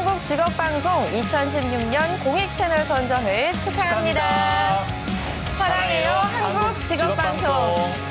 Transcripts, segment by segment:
한국직업방송 2016년 공익채널 선정을 축하합니다. 사랑해요, 한국직업방송.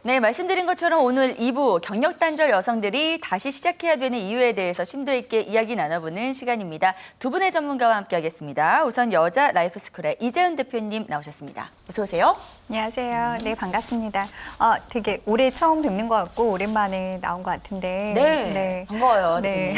네, 말씀드린 것처럼 오늘 2부 경력단절 여성들이 다시 시작해야 되는 이유에 대해서 심도 있게 이야기 나눠보는 시간입니다. 두 분의 전문가와 함께하겠습니다. 우선 여자 라이프스쿨의 이재은 대표님 나오셨습니다. 어서 오세요. 안녕하세요. 네, 반갑습니다. 되게 올해 처음 뵙는 것 같고 오랜만에 나온 것 같은데. 네, 반가워요. 네.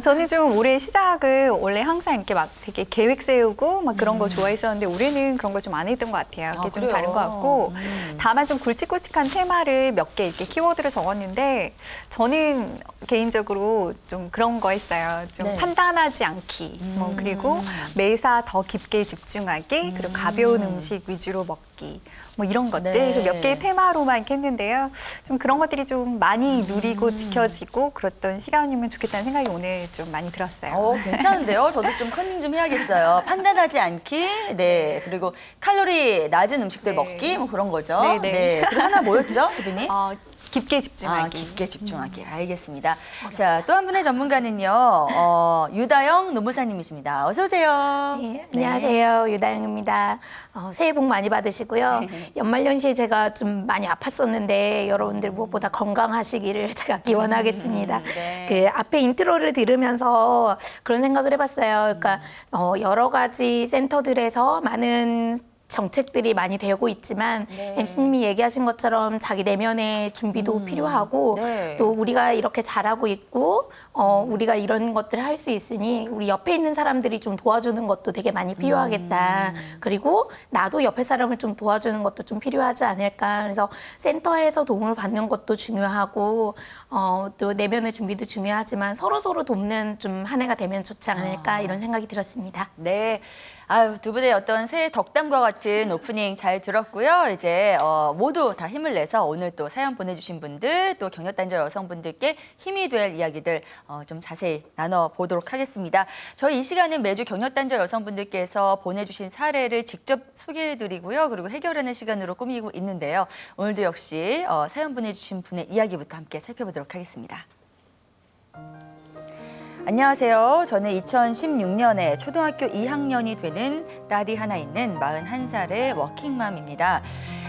저는 좀 올해 시작을 원래 항상 이렇게 막 되게 계획 세우고 막 그런 거 좋아했었는데 올해는 그런 걸 좀 안 했던 것 같아요. 그게 좀 그래요? 다른 것 같고. 다만 좀 굵직굵직한 테마를 몇 개 이렇게 키워드를 적었는데 저는 개인적으로 좀 그런 거 했어요. 좀 네. 판단하지 않기. 그리고 매사 더 깊게 집중하기. 그리고 가벼운 음식 위주로 먹기. 뭐 이런 것들. 네. 그래서 몇 개의 테마로만 이렇게 했는데요. 좀 그런 것들이 좀 많이 누리고 지켜지고 그랬던 시간이면 좋겠다는 생각이 오늘 좀 많이 들었어요. 괜찮은데요? 저도 좀 컨닝 좀 해야겠어요. 판단하지 않기, 네. 그리고 칼로리 낮은 음식들 네. 먹기, 뭐 그런 거죠. 네, 네. 그리고 하나 뭐였죠, 수빈이? 깊게 집중하기. 깊게 집중하기. 알겠습니다. 자, 또 한 분의 전문가는요, 유다영 노무사님이십니다. 어서 오세요. 네, 안녕하세요. 유다영입니다. 새해 복 많이 받으시고요. 연말연시에 제가 좀 많이 아팠었는데 여러분들 무엇보다 건강하시기를 제가 기원하겠습니다. 네. 그 앞에 인트로를 들으면서 그런 생각을 해봤어요. 그러니까 여러 가지 센터들에서 많은 정책들이 많이 되고 있지만 네. MC님이 얘기하신 것처럼 자기 내면의 준비도 필요하고 네. 또 우리가 이렇게 잘하고 있고 우리가 이런 것들을 할 수 있으니 우리 옆에 있는 사람들이 좀 도와주는 것도 되게 많이 필요하겠다. 그리고 나도 옆에 사람을 좀 도와주는 것도 좀 필요하지 않을까. 그래서 센터에서 도움을 받는 것도 중요하고 또 내면의 준비도 중요하지만 서로서로 돕는 좀 한 해가 되면 좋지 않을까 이런 생각이 들었습니다. 네. 아유, 두 분의 어떤 새해 덕담과 같은 오프닝 잘 들었고요. 이제 모두 다 힘을 내서 오늘 또 사연 보내주신 분들, 또 경력단절 여성분들께 힘이 될 이야기들 좀 자세히 나눠보도록 하겠습니다. 저희 이 시간은 매주 경력단절 여성분들께서 보내주신 사례를 직접 소개해드리고요. 그리고 해결하는 시간으로 꾸미고 있는데요. 오늘도 역시 사연 보내주신 분의 이야기부터 함께 살펴보도록 하겠습니다. 안녕하세요. 저는 2016년에 초등학교 2학년이 되는 딸이 하나 있는 41살의 워킹맘입니다.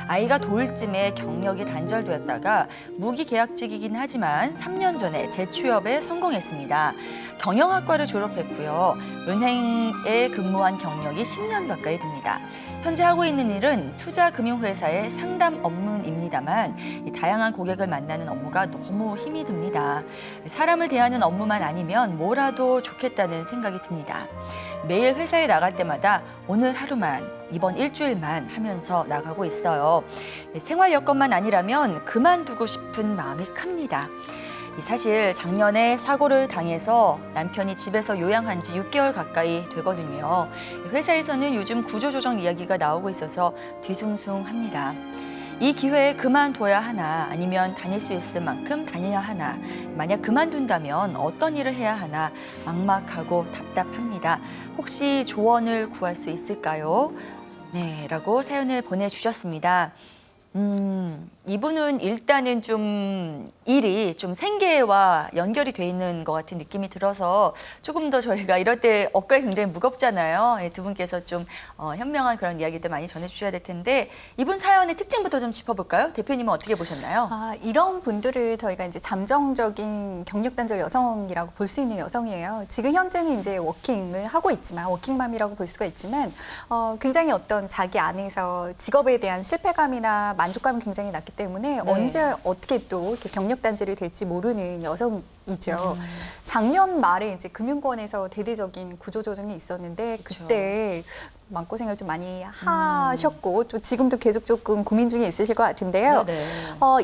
아이가 돌쯤에 경력이 단절되었다가 무기계약직이긴 하지만 3년 전에 재취업에 성공했습니다. 경영학과를 졸업했고요. 은행에 근무한 경력이 10년 가까이 됩니다. 현재 하고 있는 일은 투자금융회사의 상담 업무입니다만 이 다양한 고객을 만나는 업무가 너무 힘이 듭니다. 사람을 대하는 업무만 아니면 뭐라도 좋겠다는 생각이 듭니다. 매일 회사에 나갈 때마다 오늘 하루만, 이번 일주일만 하면서 나가고 있어요. 생활 여건만 아니라면 그만두고 싶은 마음이 큽니다. 사실 작년에 사고를 당해서 남편이 집에서 요양한 지 6개월 가까이 되거든요. 회사에서는 요즘 구조조정 이야기가 나오고 있어서 뒤숭숭합니다. 이 기회에 그만둬야 하나 아니면 다닐 수 있을 만큼 다녀야 하나 만약 그만둔다면 어떤 일을 해야 하나 막막하고 답답합니다. 혹시 조언을 구할 수 있을까요? 네, 라고 사연을 보내주셨습니다. 이분은 일단은 좀 일이 좀 생계와 연결이 돼 있는 것 같은 느낌이 들어서 조금 더 저희가 이럴 때 억가가 굉장히 무겁잖아요. 두 분께서 좀 현명한 그런 이야기들 많이 전해주셔야 될 텐데 이분 사연의 특징부터 좀 짚어볼까요? 대표님은 어떻게 보셨나요? 이런 분들을 저희가 이제 잠정적인 경력단절 여성이라고 볼 수 있는 여성이에요. 지금 현재는 이제 워킹을 하고 있지만 워킹맘이라고 볼 수가 있지만 굉장히 어떤 자기 안에서 직업에 대한 실패감이나 만족감이 굉장히 낮기 때문에 네. 언제 어떻게 또 이렇게 경력단절이 될지 모르는 여성 이죠. 작년 말에 이제 금융권에서 대대적인 구조조정이 있었는데 그쵸. 그때 마음고생을 좀 많이 하셨고 또 지금도 계속 조금 고민 중에 있으실 것 같은데요. 네네.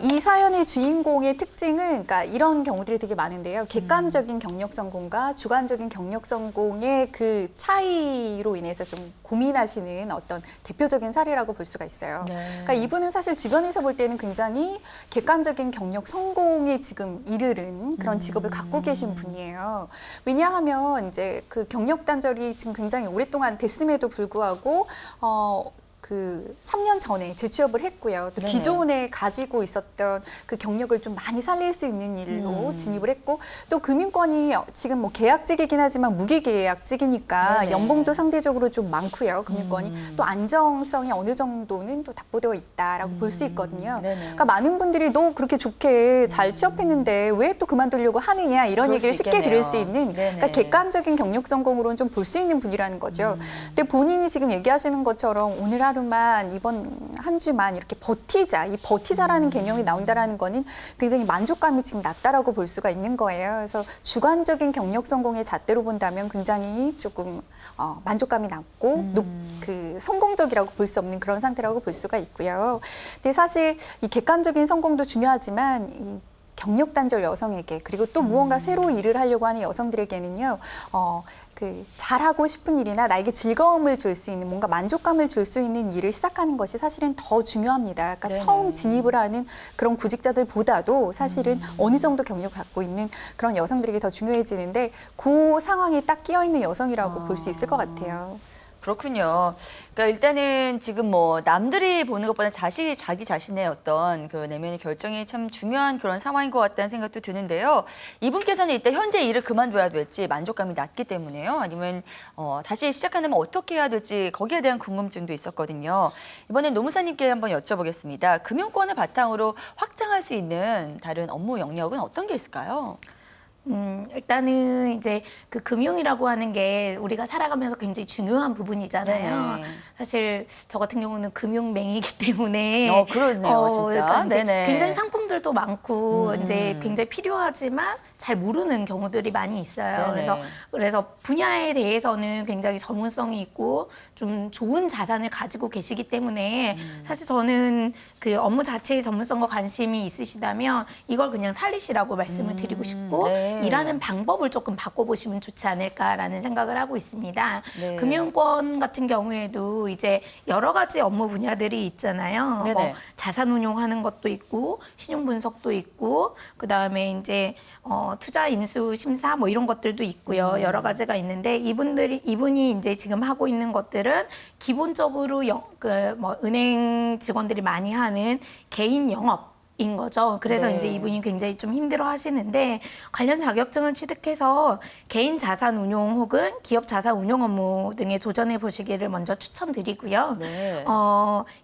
이 사연의 주인공의 특징은 그러니까 이런 경우들이 되게 많은데요. 객관적인 경력 성공과 주관적인 경력 성공의 그 차이로 인해서 좀 고민하시는 어떤 대표적인 사례라고 볼 수가 있어요. 네. 그러니까 이분은 사실 주변에서 볼 때는 굉장히 객관적인 경력 성공에 지금 이르른 그런 직업을 갖고 계신 분이에요. 왜냐하면 이제 그 경력 단절이 지금 굉장히 오랫동안 됐음에도 불구하고 그 3년 전에 재취업을 했고요. 또 네네. 기존에 가지고 있었던 그 경력을 좀 많이 살릴 수 있는 일로 진입을 했고 또 금융권이 지금 뭐 계약직이긴 하지만 무기계약직이니까 네네. 연봉도 상대적으로 좀 많고요. 금융권이 또 안정성이 어느 정도는 또 답보되어 있다라고 볼 수 있거든요. 네네. 그러니까 많은 분들이 너 그렇게 좋게 잘 취업했는데 왜 또 그만두려고 하느냐 이런 그럴 얘기를 수 쉽게 들을 수 있겠네요. 있는 네네. 그러니까 객관적인 경력 성공으로는 좀 볼 수 있는 분이라는 거죠. 근데 본인이 지금 얘기하시는 것처럼 오늘 하루만 이번 한 주만 이렇게 버티자, 이 버티자라는 개념이 나온다라는 거는 굉장히 만족감이 지금 낮다라고 볼 수가 있는 거예요. 그래서 주관적인 경력 성공의 잣대로 본다면 굉장히 조금 만족감이 낮고 그 성공적이라고 볼 수 없는 그런 상태라고 볼 수가 있고요. 근데 사실 이 객관적인 성공도 중요하지만 이 경력 단절 여성에게 그리고 또 무언가 새로 일을 하려고 하는 여성들에게는요. 그 잘하고 싶은 일이나 나에게 즐거움을 줄 수 있는 뭔가 만족감을 줄 수 있는 일을 시작하는 것이 사실은 더 중요합니다. 그러니까 네네. 처음 진입을 하는 그런 구직자들보다도 사실은 어느 정도 경력을 갖고 있는 그런 여성들에게 더 중요해지는데 그 상황에 딱 끼어 있는 여성이라고 볼 수 있을 것 같아요. 그렇군요. 그러니까 일단은 지금 뭐 남들이 보는 것보다 자기 자신의 어떤 그 내면의 결정이 참 중요한 그런 상황인 것 같다는 생각도 드는데요. 이분께서는 일단 현재 일을 그만둬야 될지 만족감이 낮기 때문에요. 아니면 다시 시작하려면 어떻게 해야 될지 거기에 대한 궁금증도 있었거든요. 이번엔 노무사님께 한번 여쭤보겠습니다. 금융권을 바탕으로 확장할 수 있는 다른 업무 영역은 어떤 게 있을까요? 일단은 이제 그 금융이라고 하는 게 우리가 살아가면서 굉장히 중요한 부분이잖아요. 네네. 사실 저 같은 경우는 금융맹이기 때문에 그렇네요, 진짜. 그러니까 이제 네네. 굉장히 상품들도 많고 이제 굉장히 필요하지만 잘 모르는 경우들이 많이 있어요. 네네. 그래서 분야에 대해서는 굉장히 전문성이 있고 좀 좋은 자산을 가지고 계시기 때문에 사실 저는 그 업무 자체의 전문성과 관심이 있으시다면 이걸 그냥 살리시라고 말씀을 드리고 싶고 네. 일하는 방법을 조금 바꿔보시면 좋지 않을까라는 생각을 하고 있습니다. 네. 금융권 같은 경우에도 이제 여러 가지 업무 분야들이 있잖아요. 네네. 뭐 자산 운용하는 것도 있고 신용 분석도 있고 그다음에 이제 투자 인수 심사 뭐 이런 것들도 있고요. 여러 가지가 있는데 이분이 이제 지금 하고 있는 것들은 기본적으로 뭐 은행 직원들이 많이 하는 개인 영업 인 거죠. 그래서 네. 이제 이분이 굉장히 좀 힘들어 하시는데 관련 자격증을 취득해서 개인 자산 운용 혹은 기업 자산 운용 업무 등에 도전해 보시기를 먼저 추천드리고요. 네.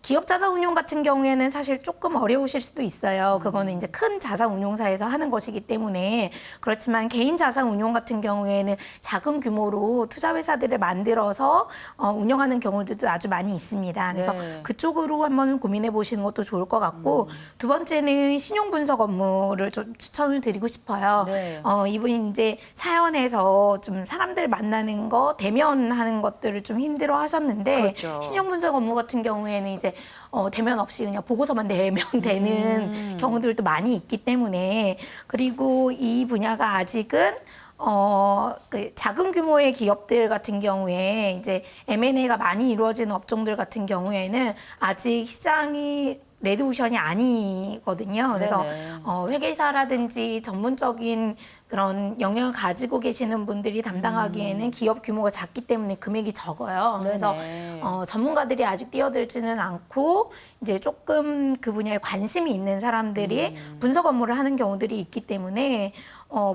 기업 자산 운용 같은 경우에는 사실 조금 어려우실 수도 있어요. 그거는 이제 큰 자산 운용사에서 하는 것이기 때문에 그렇지만 개인 자산 운용 같은 경우에는 작은 규모로 투자 회사들을 만들어서 운영하는 경우들도 아주 많이 있습니다. 그래서 네. 그쪽으로 한번 고민해 보시는 것도 좋을 것 같고 두 번째는 신용 분석 업무를 좀 추천을 드리고 싶어요. 네. 이분이 이제 사연에서 좀 사람들 만나는 거, 대면하는 것들을 좀 힘들어 하셨는데 그렇죠. 신용 분석 업무 같은 경우에는 이제 대면 없이 그냥 보고서만 내면 되는 경우들도 많이 있기 때문에 그리고 이 분야가 아직은 그 작은 규모의 기업들 같은 경우에 이제 M&A가 많이 이루어지는 업종들 같은 경우에는 아직 시장이 레드오션이 아니거든요. 그래서 네네. 회계사라든지 전문적인 그런 영역을 가지고 계시는 분들이 담당하기에는 기업 규모가 작기 때문에 금액이 적어요. 그래서 네네. 전문가들이 아직 뛰어들지는 않고 이제 조금 그 분야에 관심이 있는 사람들이 분석 업무를 하는 경우들이 있기 때문에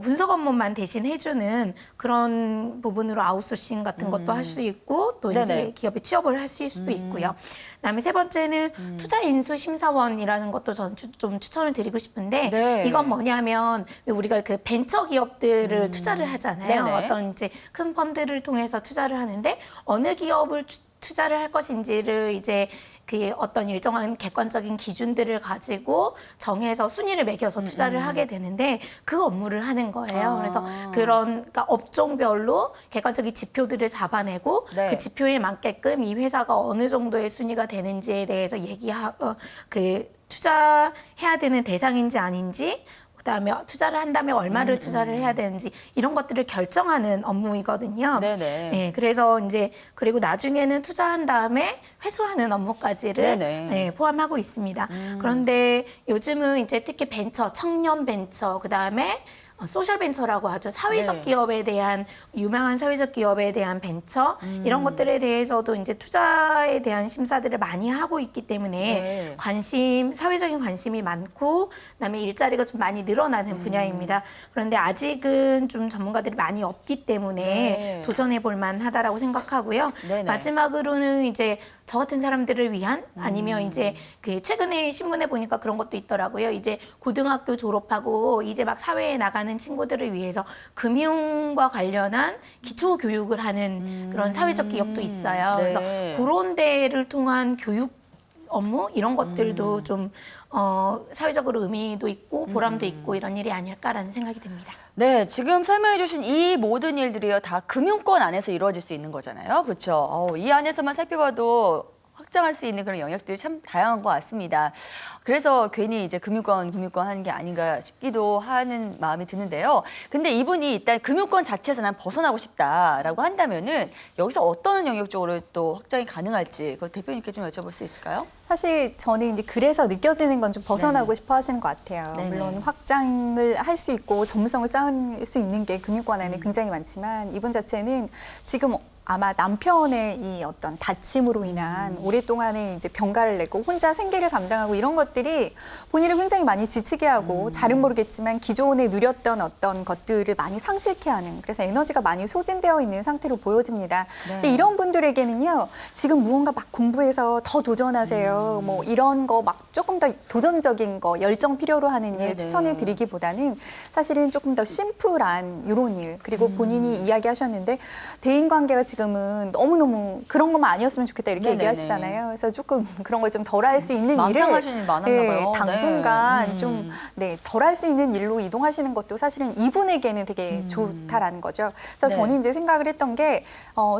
분석 업무만 대신 해주는 그런 부분으로 아웃소싱 같은 것도 할 수 있고 또 네네. 이제 기업에 취업을 하실 수도 있고요. 그다음에 세 번째는 투자 인수 심사원이라는 것도 전 좀 추천을 드리고 싶은데 네. 이건 뭐냐면 우리가 그 벤처 기업들을 투자를 하잖아요. 네네. 어떤 이제 큰 펀드를 통해서 투자를 하는데 어느 기업을 투자를 할 것인지를 이제 그 어떤 일정한 객관적인 기준들을 가지고 정해서 순위를 매겨서 투자를 하게 되는데 그 업무를 하는 거예요. 그래서 그러니까 업종별로 객관적인 지표들을 잡아내고 네. 그 지표에 맞게끔 이 회사가 어느 정도의 순위가 되는지에 대해서 그 투자해야 되는 대상인지 아닌지, 그다음에 투자를 한다면 얼마를 투자를 해야 되는지 이런 것들을 결정하는 업무이거든요. 네네. 네, 그래서 이제 그리고 나중에는 투자한 다음에 회수하는 업무까지를 네네. 네, 포함하고 있습니다. 그런데 요즘은 이제 특히 벤처, 청년 벤처, 그다음에 소셜 벤처라고 하죠. 사회적 네. 기업에 대한 유명한 사회적 기업에 대한 벤처 이런 것들에 대해서도 이제 투자에 대한 심사들을 많이 하고 있기 때문에 네. 사회적인 관심이 많고 그다음에 일자리가 좀 많이 늘어나는 분야입니다. 그런데 아직은 좀 전문가들이 많이 없기 때문에 네. 도전해 볼 만하다라고 생각하고요. 네네. 마지막으로는 이제 저 같은 사람들을 위한 아니면 이제 그 최근에 신문에 보니까 그런 것도 있더라고요. 이제 고등학교 졸업하고 이제 막 사회에 나가는 친구들을 위해서 금융과 관련한 기초 교육을 하는 그런 사회적 기업도 있어요. 네. 그래서 그런 데를 통한 교육 업무 이런 것들도 좀 사회적으로 의미도 있고 보람도 있고 이런 일이 아닐까라는 생각이 듭니다. 네, 지금 설명해 주신 이 모든 일들이요, 다 금융권 안에서 이루어질 수 있는 거잖아요. 그렇죠? 이 안에서만 살펴봐도 확장할 수 있는 그런 영역들이 참 다양한 것 같습니다. 그래서 괜히 이제 금융권 하는 게 아닌가 싶기도 하는 마음이 드는데요. 근데 이분이 일단 금융권 자체에서 난 벗어나고 싶다라고 한다면은 여기서 어떤 영역 쪽으로 또 확장이 가능할지 그 대표님께 좀 여쭤볼 수 있을까요? 사실 저는 이제 그래서 느껴지는 건 좀 벗어나고 싶어 하시는 것 같아요. 네네. 물론 확장을 할 수 있고 전문성을 쌓을 수 있는 게 금융권 안에 굉장히 많지만 이분 자체는 지금 아마 남편의 이 어떤 다침으로 인한 오랫동안의 이제 병가를 내고 혼자 생계를 감당하고 이런 것들이 본인을 굉장히 많이 지치게 하고 잘은 모르겠지만 기존에 누렸던 어떤 것들을 많이 상실케 하는, 그래서 에너지가 많이 소진되어 있는 상태로 보여집니다. 근데 이런 분들에게는요, 지금 무언가 막 공부해서 더 도전하세요. 뭐 이런 거 막 조금 더 도전적인 거, 열정 필요로 하는 일 네네. 추천해 드리기보다는 사실은 조금 더 심플한 이런 일, 그리고 본인이 이야기하셨는데 대인관계가 지금은 너무너무 그런 것만 아니었으면 좋겠다 이렇게 네네네. 얘기하시잖아요. 그래서 조금 그런 걸 좀 덜 할 수 있는 일을 망상하시는 일이 많았나 봐요. 당분간 네. 좀 덜 할 수 있는 일로 이동하시는 것도 사실은 이분에게는 되게 좋다라는 거죠. 그래서 네. 저는 이제 생각을 했던 게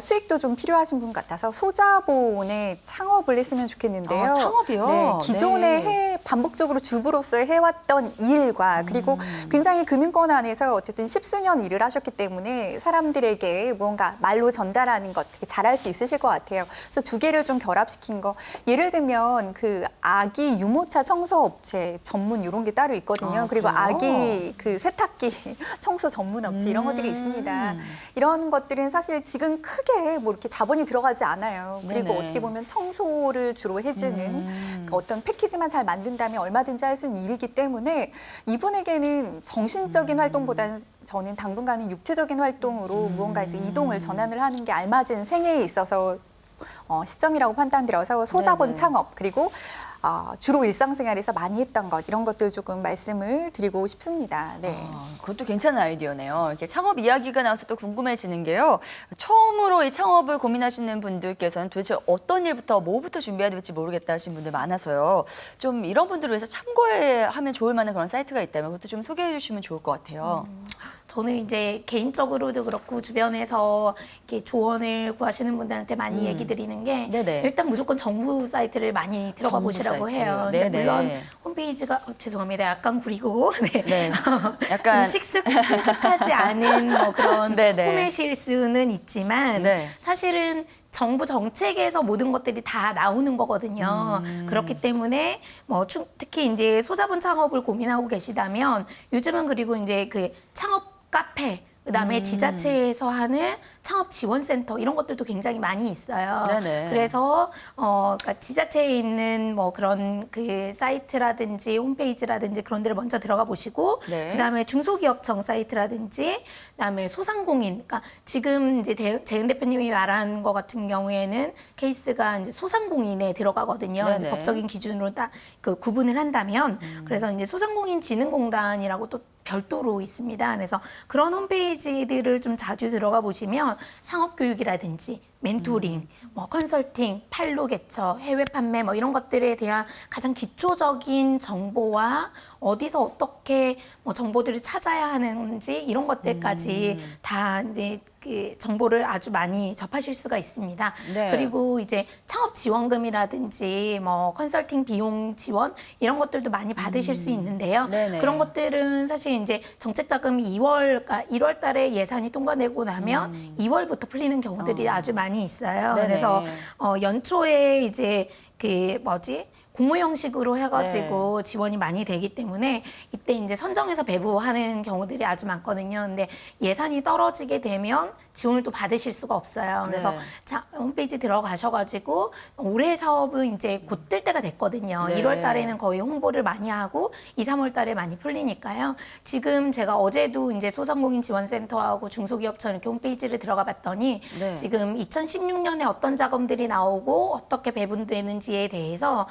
수익도 좀 필요하신 분 같아서 소자본의 창업을 했으면 좋겠는데요. 아, 창업이요? 네, 기존에 네. 반복적으로 주부로서 해왔던 일과 그리고 굉장히 금융권 안에서 어쨌든 십수년 일을 하셨기 때문에 사람들에게 뭔가 말로 전달하는 것 되게 잘할 수 있으실 것 같아요. 그래서 두 개를 좀 결합시킨 거. 예를 들면 그 아기 유모차 청소 업체 전문 이런 게 따로 있거든요. 아, 그리고 그래요? 아기 그 세탁기 청소 전문 업체 이런 것들이 있습니다. 이런 것들은 사실 지금 크게 뭐 이렇게 자본이 들어가지 않아요. 그리고 네네. 어떻게 보면 청소를 주로 해주는 그 어떤 패키지만 잘 만든다면 얼마든지 할 수 있는 일이기 때문에 이분에게는 정신적인 활동보다는 저는 당분간은 육체적인 활동으로 무언가 이제 이동을 전환을 하는 게 알맞은 생애에 있어서 시점이라고 판단드려서 소자본 네네. 창업 그리고 주로 일상생활에서 많이 했던 것 이런 것들 조금 말씀을 드리고 싶습니다. 네. 그것도 괜찮은 아이디어네요. 이렇게 창업 이야기가 나와서 또 궁금해지는 게요. 처음으로 이 창업을 고민하시는 분들께서는 도대체 어떤 일부터 뭐부터 준비해야 될지 모르겠다 하신 분들 많아서요. 좀 이런 분들을 위해서 참고하면 좋을 만한 그런 사이트가 있다면 그것도 좀 소개해 주시면 좋을 것 같아요. 저는 이제 개인적으로도 그렇고 주변에서 이렇게 조언을 구하시는 분들한테 많이 얘기 드리는 게 네네. 일단 무조건 정부 사이트를 많이 들어가 정부 보시라고 사이트. 해요. 근데 네네. 물론 홈페이지가 죄송합니다. 약간 구리고 네. 네. 좀 약간 친숙하지 않은 뭐 그런 네네. 홈의 실수는 있지만 네. 사실은 정부 정책에서 모든 것들이 다 나오는 거거든요. 그렇기 때문에 뭐 특히 이제 소자본 창업을 고민하고 계시다면 요즘은 그리고 이제 그 창업 카페 그다음에 지자체에서 하는 창업 지원센터 이런 것들도 굉장히 많이 있어요. 네네. 그래서 그러니까 지자체에 있는 뭐 그런 그 사이트라든지 홈페이지라든지 그런 데를 먼저 들어가 보시고 네. 그다음에 중소기업청 사이트라든지 그다음에 소상공인 그러니까 지금 이제 재은 대표님이 말한 것 같은 경우에는 케이스가 이제 소상공인에 들어가거든요. 네네. 이제 법적인 기준으로 딱 그 구분을 한다면 그래서 이제 소상공인진흥공단이라고 또 별도로 있습니다. 그래서 그런 홈페이지들을 좀 자주 들어가 보시면 창업교육이라든지 멘토링, 뭐 컨설팅, 판로 개처, 해외 판매 뭐 이런 것들에 대한 가장 기초적인 정보와 어디서 어떻게 뭐 정보들을 찾아야 하는지 이런 것들까지 다 이제 그 정보를 아주 많이 접하실 수가 있습니다. 네. 그리고 이제 창업 지원금이라든지 뭐 컨설팅 비용 지원 이런 것들도 많이 받으실 수 있는데요. 네네. 그런 것들은 사실 이제 정책 자금이 1월 달에 예산이 통과되고 나면 2월부터 풀리는 경우들이 아주 많이 있어요. 네네. 그래서 연초에 이제 그 뭐지? 공모 형식으로 해가지고 지원이 많이 되기 때문에 이때 이제 선정해서 배부하는 경우들이 아주 많거든요. 근데 예산이 떨어지게 되면 지원을 또 받으실 수가 없어요. 그래서 네. 홈페이지 들어가셔가지고 올해 사업은 이제 곧 뜰 때가 됐거든요. 네. 1월 달에는 거의 홍보를 많이 하고 2, 3월 달에 많이 풀리니까요. 지금 제가 어제도 이제 소상공인 지원센터하고 중소기업청 이렇게 홈페이지를 들어가 봤더니 네. 지금 2016년에 어떤 작업들이 나오고 어떻게 배분되는지에 대해서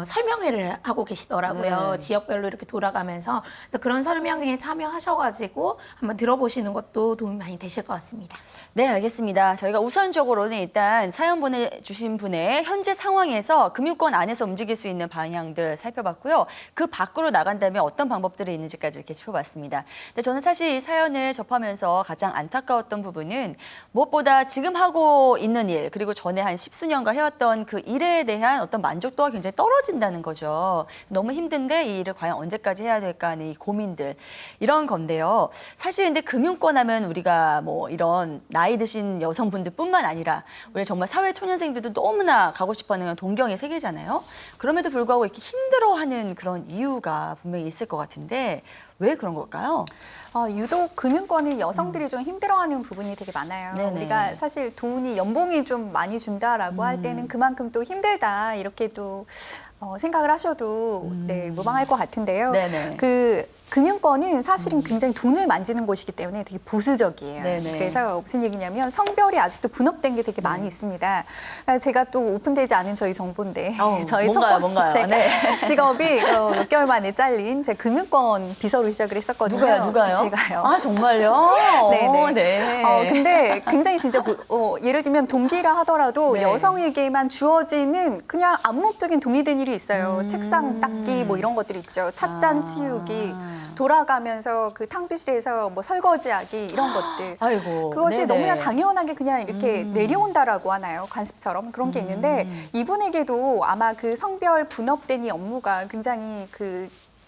설명회를 하고 계시더라고요. 네. 지역별로 이렇게 돌아가면서 그래서 그런 설명회에 참여하셔가지고 한번 들어보시는 것도 도움이 많이 되실 것 같습니다. 네, 알겠습니다. 저희가 우선적으로는 일단 사연 보내주신 분의 현재 상황에서 금융권 안에서 움직일 수 있는 방향들 살펴봤고요. 그 밖으로 나간다면 어떤 방법들이 있는지까지 이렇게 짚어봤습니다. 근데 저는 사실 이 사연을 접하면서 가장 안타까웠던 부분은 무엇보다 지금 하고 있는 일, 그리고 전에 한 십수년간 해왔던 그 일에 대한 어떤 만족도가 굉장히 떨어진다는 거죠. 너무 힘든데 이 일을 과연 언제까지 해야 될까 하는 이 고민들, 이런 건데요. 사실 근데 금융권 하면 우리가 뭐 이런 나이 드신 여성분들뿐만 아니라 우리 정말 사회 초년생들도 너무나 가고 싶어하는 동경의 세계잖아요. 그럼에도 불구하고 이렇게 힘들어하는 그런 이유가 분명히 있을 것 같은데 왜 그런 걸까요? 유독 금융권이 여성들이 좀 힘들어하는 부분이 되게 많아요. 네네. 우리가 사실 돈이 연봉이 좀 많이 준다라고 할 때는 그만큼 또 힘들다 이렇게 또 생각을 하셔도 네, 무방할 것 같은데요. 네네. 그 금융권은 사실은 굉장히 돈을 만지는 곳이기 때문에 되게 보수적이에요. 네네. 그래서 무슨 얘기냐면 성별이 아직도 분업된 게 되게 많이 있습니다. 제가 또 오픈되지 않은 저희 정보인데 저희 뭔가요? 제 네. 직업이 몇 개월 만에 잘린 제 금융권 비서로 시작을 했었거든요. 누가요? 제가요. 아, 정말요? 네네. 네. 근데 굉장히 진짜 예를 들면 동기라 하더라도 네. 여성에게만 주어지는 그냥 암묵적인 동의된 일이 있어요. 책상 닦기 뭐 이런 것들 있죠. 찻잔 치우기, 돌아가면서 그 탕비실에서 뭐 설거지하기 이런 것들. 아이고. 그것이 네네. 너무나 당연하게 그냥 이렇게 내려온다라고 하나요? 관습처럼 그런 게 있는데 이분에게도 아마 그 성별 분업된 이 업무가 굉장히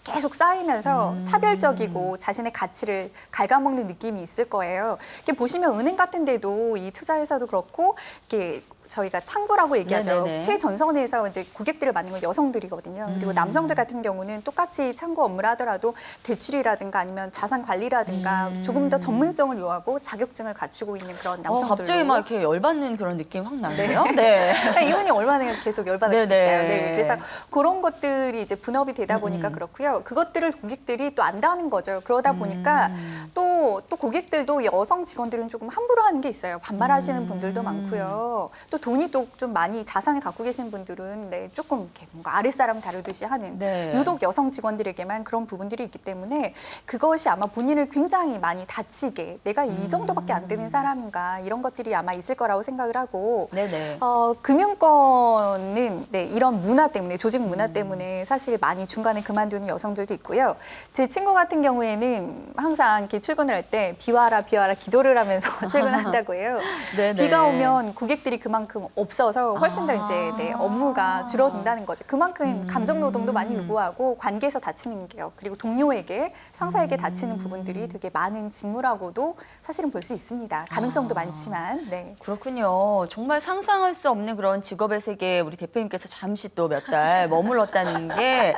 계속 쌓이면서 차별적이고 자신의 가치를 갉아먹는 느낌이 있을 거예요. 이렇게 보시면 은행 같은 데도 이 투자회사도 그렇고 이렇게 저희가 창구라고 얘기하죠. 네네네. 최전선에서 이제 고객들을 맡는 건 여성들이거든요. 그리고 남성들 같은 경우는 똑같이 창구 업무를 하더라도 대출이라든가 아니면 자산 관리라든가 조금 더 전문성을 요하고 자격증을 갖추고 있는 그런 남성들로. 갑자기 막 이렇게 열받는 그런 느낌 확 나네요. 네. 이분이 얼마나 계속 열받았겠어요. 네네. 네. 그래서 그런 것들이 이제 분업이 되다 보니까 그렇고요. 그것들을 고객들이 또 안다는 거죠. 그러다 보니까 또 고객들도 여성 직원들은 조금 함부로 하는 게 있어요. 반말하시는 분들도 많고요. 또 돈이 또 좀 많이 자산을 갖고 계신 분들은 네, 조금 이렇게 뭔가 아랫사람 다루듯이 하는 네. 유독 여성 직원들에게만 그런 부분들이 있기 때문에 그것이 아마 본인을 굉장히 많이 다치게 내가 이 정도밖에 안 되는 사람인가 이런 것들이 아마 있을 거라고 생각을 하고 네네. 금융권은 네, 이런 문화 때문에 조직 문화 때문에 사실 많이 중간에 그만두는 여성들도 있고요. 제 친구 같은 경우에는 항상 이렇게 출근을 할 때 비와라 기도를 하면서 출근한다고 해요. 네네. 비가 오면 고객들이 그만큼 없어서 훨씬 더 이제 네, 업무가 줄어든다는 거죠. 그만큼 감정 노동도 많이 요구하고 관계에서 다치는 게요. 그리고 동료에게 상사에게 다치는 부분들이 되게 많은 직무라고도 사실은 볼 수 있습니다. 가능성도 많지만 네. 그렇군요. 정말 상상할 수 없는 그런 직업의 세계에 우리 대표님께서 잠시 또 몇 달 머물렀다는 게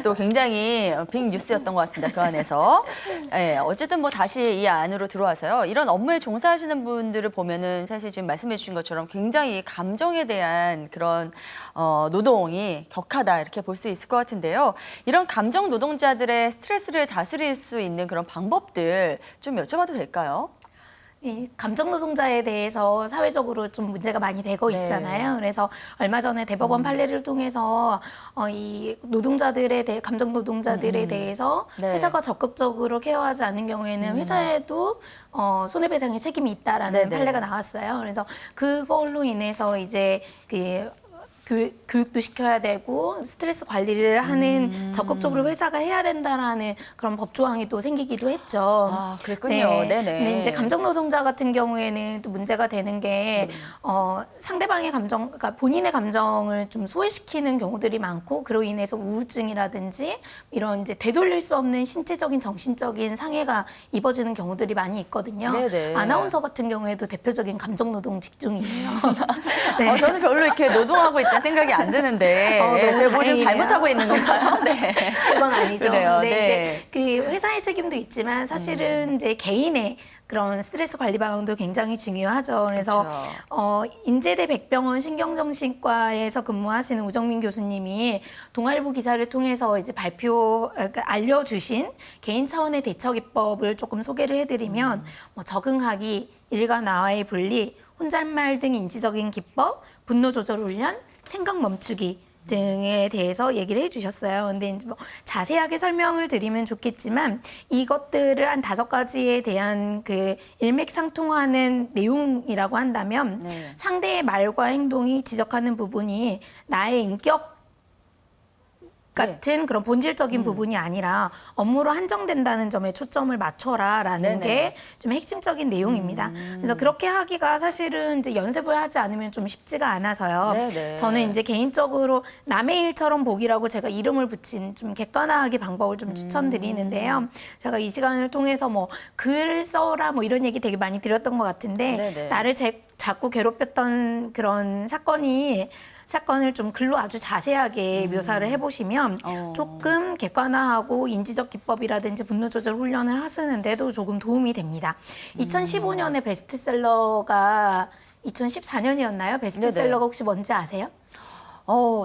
또 굉장히 빅 뉴스였던 것 같습니다. 그 안에서. 어쨌든 뭐 다시 이 안으로 들어와서요. 이런 업무에 종사하시는 분들을 보면은 사실 지금 말씀해 주신 것처럼 굉장히 감정에 대한 그런 노동이 격하다 이렇게 볼 수 있을 것 같은데요. 이런 감정 노동자들의 스트레스를 다스릴 수 있는 그런 방법들 좀 여쭤봐도 될까요? 이 감정 노동자에 대해서 사회적으로 좀 문제가 많이 되고 네. 있잖아요. 그래서 얼마 전에 대법원 판례를 통해서 이 노동자들에 대해 감정 노동자들에 대해서 네. 회사가 적극적으로 케어하지 않는 경우에는 회사에도 손해배상의 책임이 있다라는 네네. 판례가 나왔어요. 그래서 그걸로 인해서 이제 교육도 시켜야 되고 스트레스 관리를 하는 적극적으로 회사가 해야 된다라는 그런 법 조항이 또 생기기도 했죠. 아, 그랬군요. 네네. 근데 이제 감정 노동자 같은 경우에는 또 문제가 되는 게 상대방의 감정, 그러니까 본인의 감정을 좀 소외시키는 경우들이 많고 그로 인해서 우울증이라든지 이런 이제 되돌릴 수 없는 신체적인 정신적인 상해가 입어지는 경우들이 많이 있거든요. 네네. 아나운서 같은 경우에도 대표적인 감정 노동 직종이에요. 네. 저는 별로 이렇게 노동하고 있다는 생각이 안 드는데 너무 제가 뭐 좀 다행이에요. 잘못하고 있는 건가요? 네. 그건 아니죠. 그래요. 근데 네. 이제 그 회사의 책임도 있지만 사실은 이제 개인의 그런 스트레스 관리 방향도 굉장히 중요하죠. 그래서 인제대 백병원 신경정신과에서 근무하시는 우정민 교수님이 동아일보 기사를 통해서 이제 그러니까 알려주신 개인 차원의 대처 기법을 조금 소개를 해드리면 뭐 적응하기, 일과 나와의 분리, 혼잣말 등 인지적인 기법, 분노 조절 훈련, 생각 멈추기 등에 대해서 얘기를 해주셨어요. 근데 이제 뭐 자세하게 설명을 드리면 좋겠지만 이것들을 한 5가지에 대한 그 일맥상통하는 내용이라고 한다면 네. 상대의 말과 행동이 지적하는 부분이 나의 인격 같은 그런 본질적인 부분이 아니라 업무로 한정된다는 점에 초점을 맞춰라라는 네네. 게 좀 핵심적인 내용입니다. 그래서 그렇게 하기가 사실은 이제 연습을 하지 않으면 좀 쉽지가 않아서요. 네네. 저는 이제 개인적으로 남의 일처럼 보기라고 제가 이름을 붙인 좀 객관화하기 방법을 좀 추천드리는데요. 제가 이 시간을 통해서 뭐 글 써라 뭐 이런 얘기 되게 많이 드렸던 것 같은데 네네. 나를 자꾸 괴롭혔던 그런 사건을 좀 글로 아주 자세하게 묘사를 해보시면 조금 객관화하고 인지적 기법이라든지 분노 조절 훈련을 하시는데도 조금 도움이 됩니다. 2015년에 베스트셀러가 2014년이었나요? 베스트셀러가 혹시 뭔지 아세요?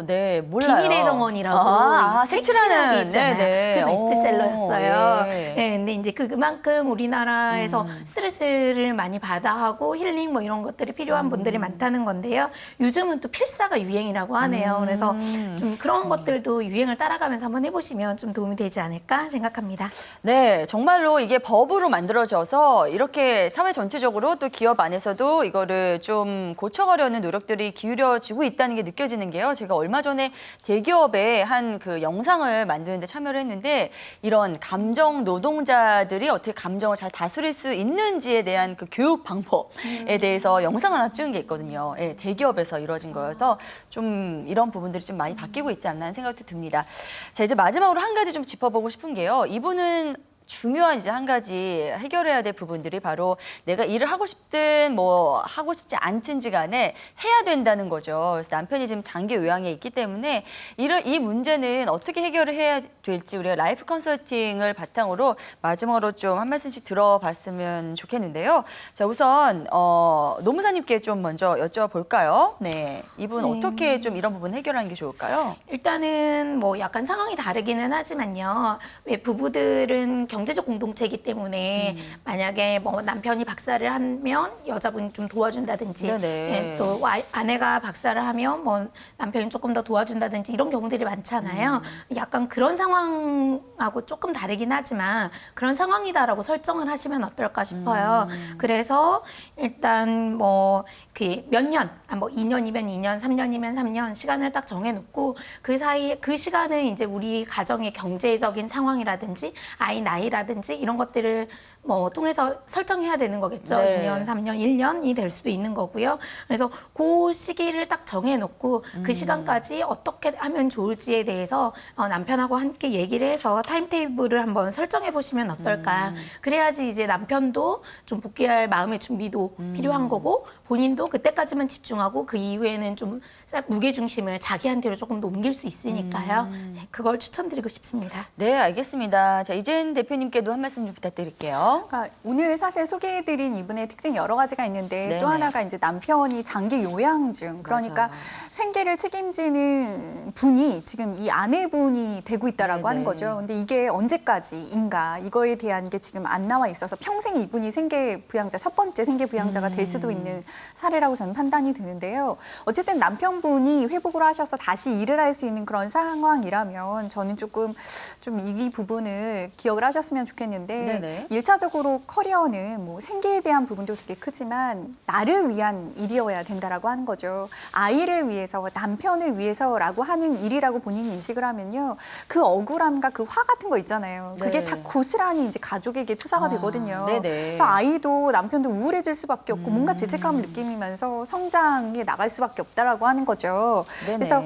네, 몰라요. 비밀의 정원이라고 색칠하는 있잖아요. 그 베스트셀러였어요. 예. 네, 근데 이제 그만큼 우리나라에서 스트레스를 많이 받아 하고 힐링 뭐 이런 것들이 필요한 분들이 많다는 건데요. 요즘은 또 필사가 유행이라고 하네요. 그래서 좀 그런 것들도 유행을 따라가면서 한번 해보시면 좀 도움이 되지 않을까 생각합니다. 네, 정말로 이게 법으로 만들어져서 이렇게 사회 전체적으로 또 기업 안에서도 이거를 좀 고쳐가려는 노력들이 기울여지고 있다는 게 느껴지는 게요. 제가 얼마 전에 대기업의 한 그 영상을 만드는데 참여를 했는데 이런 감정 노동자들이 어떻게 감정을 잘 다스릴 수 있는지에 대한 그 교육 방법에 대해서 영상 하나 찍은 게 있거든요. 예, 대기업에서 이루어진 거여서 좀 이런 부분들이 좀 많이 바뀌고 있지 않나 하는 생각도 듭니다. 자, 이제 마지막으로 한 가지 좀 짚어보고 싶은 게요. 이분은 중요한 이제 한 가지 해결해야 될 부분들이 바로 내가 일을 하고 싶든 뭐 하고 싶지 않든지 간에 해야 된다는 거죠. 그래서 남편이 지금 장기 요양에 있기 때문에 이 문제는 어떻게 해결을 해야 될지 우리가 라이프 컨설팅을 바탕으로 마지막으로 좀 한 말씀씩 들어봤으면 좋겠는데요. 자, 우선 노무사님께 좀 먼저 여쭤볼까요? 네, 이분 어떻게 좀 이런 부분 해결하는 게 좋을까요? 일단은 뭐 약간 상황이 다르기는 하지만요. 왜 부부들은 경제적 공동체이기 때문에 만약에 뭐 남편이 박사를 하면 여자분이 좀 도와준다든지 네네. 예, 또 아내가 박사를 하면 뭐 남편이 조금 더 도와준다든지 이런 경우들이 많잖아요. 약간 그런 상황하고 조금 다르긴 하지만 그런 상황이다라고 설정을 하시면 어떨까 싶어요. 그래서 일단 뭐 그 몇 년, 뭐 2년이면 2년, 3년이면 3년 시간을 딱 정해놓고 그 사이에 그 시간은 이제 우리 가정의 경제적인 상황이라든지 아이 나이라든지 이런 것들을 뭐 통해서 설정해야 되는 거겠죠. 네. 2년, 3년, 1년이 될 수도 있는 거고요. 그래서 그 시기를 딱 정해놓고 그 시간까지 어떻게 하면 좋을지에 대해서 남편하고 함께 얘기를 해서 타임테이블을 한번 설정해 보시면 어떨까. 그래야지 이제 남편도 좀 복귀할 마음의 준비도 필요한 거고 본인도 그때까지만 집중하고 그 이후에는 좀 무게중심을 자기한테로 조금 더 옮길 수 있으니까요. 네, 그걸 추천드리고 싶습니다. 네, 알겠습니다. 자, 이재은 대표님 대표님께도 한 말씀 좀 부탁드릴게요. 그러니까 오늘 사실 소개해드린 이분의 특징 여러 가지가 있는데 네네. 또 하나가 이제 남편이 장기 요양 중 그러니까 맞아요. 생계를 책임지는 분이 지금 이 아내분이 되고 있다라고 네네. 하는 거죠. 근데 이게 언제까지인가 이거에 대한 게 지금 안 나와 있어서 평생 이분이 생계 부양자 첫 번째 생계 부양자가 될 수도 있는 사례라고 저는 판단이 드는데요. 어쨌든 남편분이 회복을 하셔서 다시 일을 할 수 있는 그런 상황이라면 저는 조금 좀 이 부분을 기억을 하셨으면 좋겠는데 네네. 1차적으로 커리어는 뭐 생계에 대한 부분도 되게 크지만 나를 위한 일이어야 된다라고 하는 거죠. 아이를 위해서 남편을 위해서라고 하는 일이라고 본인이 인식을 하면요. 그 억울함과 그 화 같은 거 있잖아요. 그게 네. 다 고스란히 이제 가족에게 투사가 아, 되거든요. 네네. 그래서 아이도 남편도 우울해질 수밖에 없고 뭔가 죄책감을 느끼면서 성장해 나갈 수밖에 없다라고 하는 거죠. 네네. 그래서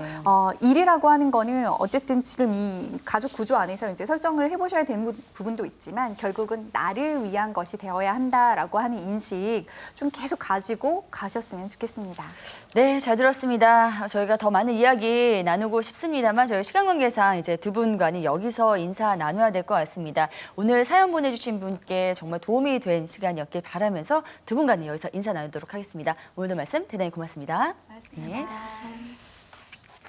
일이라고 하는 거는 어쨌든 지금 이 가족 구조 안에서 이제 설정을 해보셔야 되는 부분도 있지만 결국은 나를 위한 것이 되어야 한다라고 하는 인식 좀 계속 가지고 가셨으면 좋겠습니다. 네, 잘 들었습니다. 저희가 더 많은 이야기 나누고 싶습니다만 저희 시간 관계상 이제 두 분과는 여기서 인사 나눠야 될 것 같습니다. 오늘 사연 보내주신 분께 정말 도움이 된 시간이었길 바라면서 두 분과는 여기서 인사 나누도록 하겠습니다. 오늘도 말씀 대단히 고맙습니다. 고맙습니다. 네.